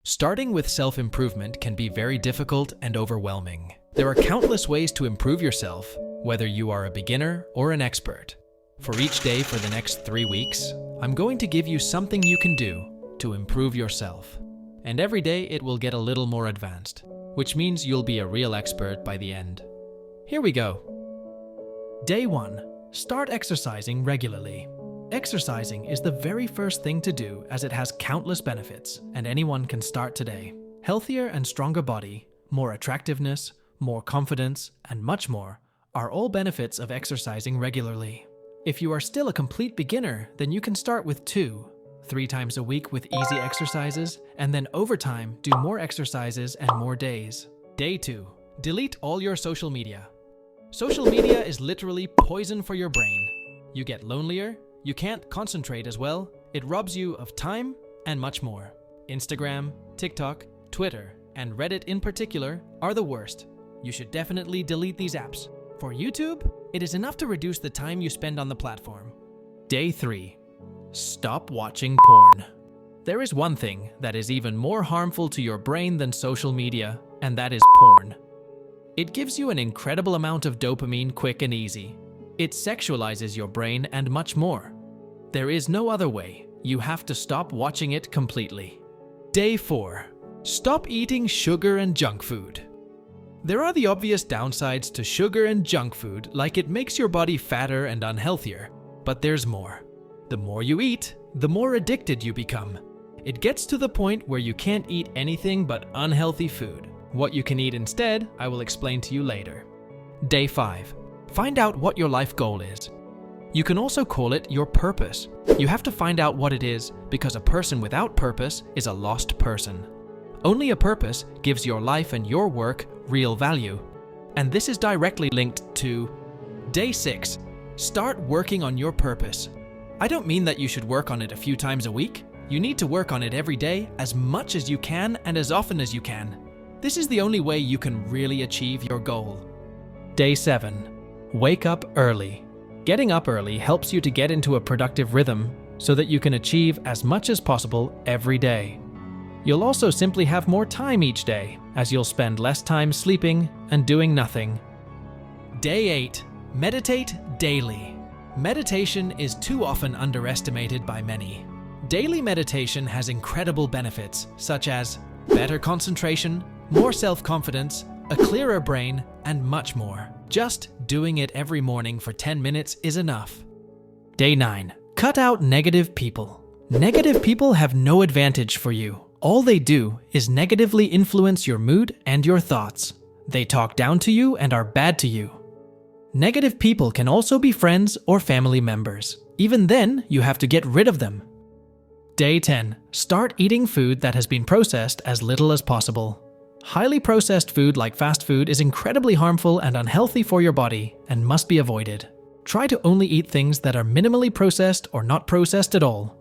Starting with self-improvement can be very difficult and overwhelming. There are countless ways to improve yourself, whether you are a beginner or an expert. For each day for the next 3 weeks, I'm going to give you something you can do to improve yourself. And every day it will get a little more advanced, which means you'll be a real expert by the end. Here we go. Day 1. Start exercising regularly. Exercising is the very first thing to do as it has countless benefits, and anyone can start today. Healthier and stronger body, more attractiveness, more confidence, and much more are all benefits of exercising regularly. If you are still a complete beginner, then you can start with 2-3 times a week with easy exercises, and then over time do more exercises and more days. Day 2. Delete all your social media. Social media is literally poison for your brain. You get lonelier, you can't concentrate as well, it robs you of time, and much more. Instagram, TikTok, Twitter, and Reddit in particular are the worst. You should definitely delete these apps. For YouTube, it is enough to reduce the time you spend on the platform. Day 3. Stop watching porn. There is one thing that is even more harmful to your brain than social media, and that is porn. It gives you an incredible amount of dopamine quick and easy. It sexualizes your brain and much more. There is no other way. You have to stop watching it completely. Day 4. Stop eating sugar and junk food. There are the obvious downsides to sugar and junk food, like it makes your body fatter and unhealthier. But there's more. The more you eat, the more addicted you become. It gets to the point where you can't eat anything but unhealthy food. What you can eat instead, I will explain to you later. Day 5. Find out what your life goal is. You can also call it your purpose. You have to find out what it is, because a person without purpose is a lost person. Only a purpose gives your life and your work real value. And this is directly linked to Day 6. Start working on your purpose. I don't mean that you should work on it a few times a week. You need to work on it every day, as much as you can and as often as you can. This is the only way you can really achieve your goal. Day 7. Wake up early. Getting up early helps you to get into a productive rhythm so that you can achieve as much as possible every day. You'll also simply have more time each day, as you'll spend less time sleeping and doing nothing. Day 8. Meditate daily. Meditation is too often underestimated by many. Daily meditation has incredible benefits, such as better concentration, more self-confidence, a clearer brain, and much more. Just doing it every morning for 10 minutes is enough. Day 9. Cut out negative people. Negative people have no advantage for you. All they do is negatively influence your mood and your thoughts. They talk down to you and are bad to you. Negative people can also be friends or family members. Even then, you have to get rid of them. Day 10. Start eating food that has been processed as little as possible. Highly processed food like fast food is incredibly harmful and unhealthy for your body and must be avoided. Try to only eat things that are minimally processed or not processed at all.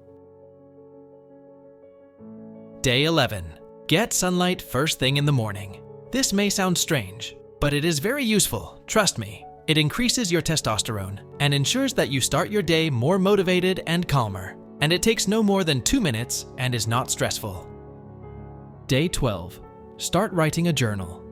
Day 11. Get sunlight first thing in the morning. This may sound strange, but it is very useful, trust me. It increases your testosterone and ensures that you start your day more motivated and calmer. And it takes no more than 2 minutes and is not stressful. Day 12. Start writing a journal.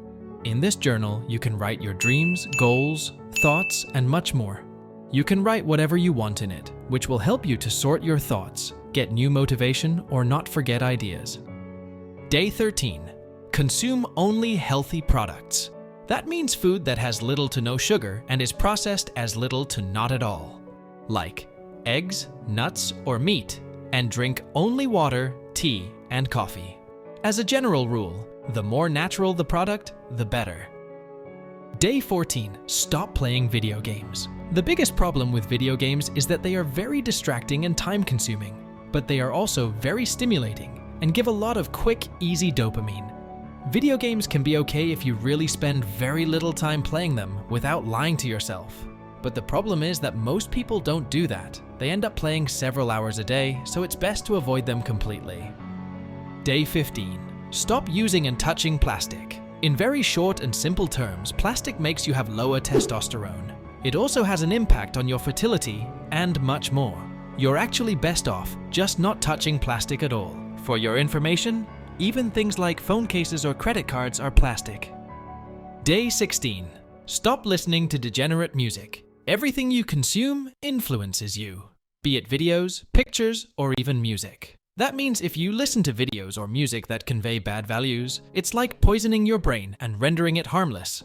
In this journal, you can write your dreams, goals, thoughts, and much more. You can write whatever you want in it, which will help you to sort your thoughts, get new motivation, or not forget ideas. Day 13. Consume only healthy products. That means food that has little to no sugar and is processed as little to not at all. Like eggs, nuts, or meat, and drink only water, tea, and coffee. As a general rule, the more natural the product, the better. Day 14. Stop playing video games. The biggest problem with video games is that they are very distracting and time-consuming, but they are also very stimulating and give a lot of quick, easy dopamine. Video games can be okay if you really spend very little time playing them without lying to yourself. But the problem is that most people don't do that. They end up playing several hours a day, so it's best to avoid them completely. Day 15. Stop using and touching plastic. In very short and simple terms, plastic makes you have lower testosterone. It also has an impact on your fertility and much more. You're actually best off just not touching plastic at all. For your information, Even things like phone cases or credit cards are plastic. Day 16. Stop listening to degenerate music. Everything you consume influences you, be it videos, pictures, or even music. That means if you listen to videos or music that convey bad values, it's like poisoning your brain and rendering it harmless.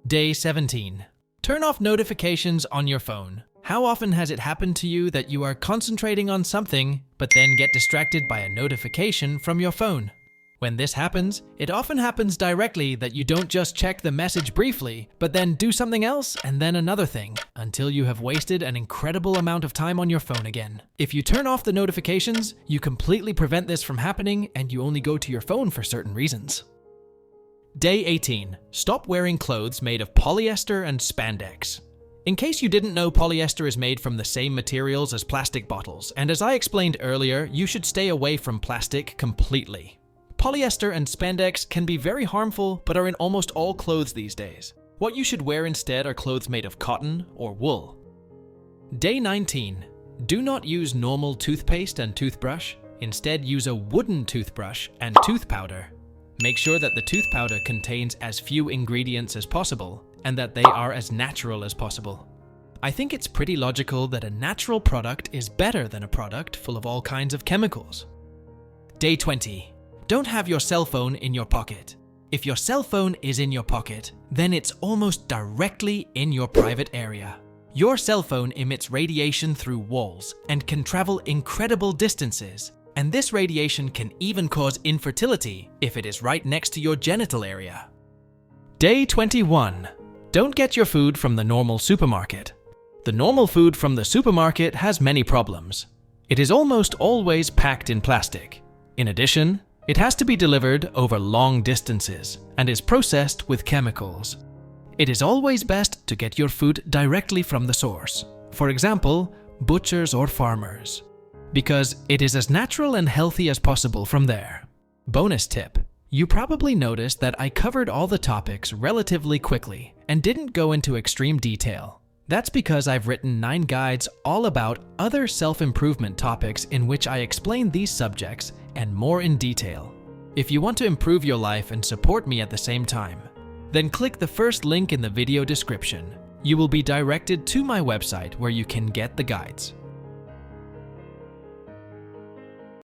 Day 17. Turn off notifications on your phone. How often has it happened to you that you are concentrating on something, but then get distracted by a notification from your phone? When this happens, it often happens directly that you don't just check the message briefly, but then do something else and then another thing, until you have wasted an incredible amount of time on your phone again. If you turn off the notifications, you completely prevent this from happening and you only go to your phone for certain reasons. Day 18. Stop wearing clothes made of polyester and spandex. In case you didn't know, polyester is made from the same materials as plastic bottles, and as I explained earlier, you should stay away from plastic completely. Polyester and spandex can be very harmful, but are in almost all clothes these days. What you should wear instead are clothes made of cotton or wool. Day 19. Do not use normal toothpaste and toothbrush. Instead, use a wooden toothbrush and tooth powder. Make sure that the tooth powder contains as few ingredients as possible, and that they are as natural as possible. I think it's pretty logical that a natural product is better than a product full of all kinds of chemicals. Day 20. Don't have your cell phone in your pocket. If your cell phone is in your pocket, then it's almost directly in your private area. Your cell phone emits radiation through walls and can travel incredible distances, and this radiation can even cause infertility if it is right next to your genital area. Day 21. Don't get your food from the normal supermarket. The normal food from the supermarket has many problems. It is almost always packed in plastic. In addition, it has to be delivered over long distances and is processed with chemicals. It is always best to get your food directly from the source, for example, butchers or farmers, because it is as natural and healthy as possible from there. Bonus tip: you probably noticed that I covered all the topics relatively quickly and didn't go into extreme detail. That's because I've written 9 guides all about other self-improvement topics in which I explain these subjects and more in detail. If you want to improve your life and support me at the same time, then click the first link in the video description. You will be directed to my website where you can get the guides.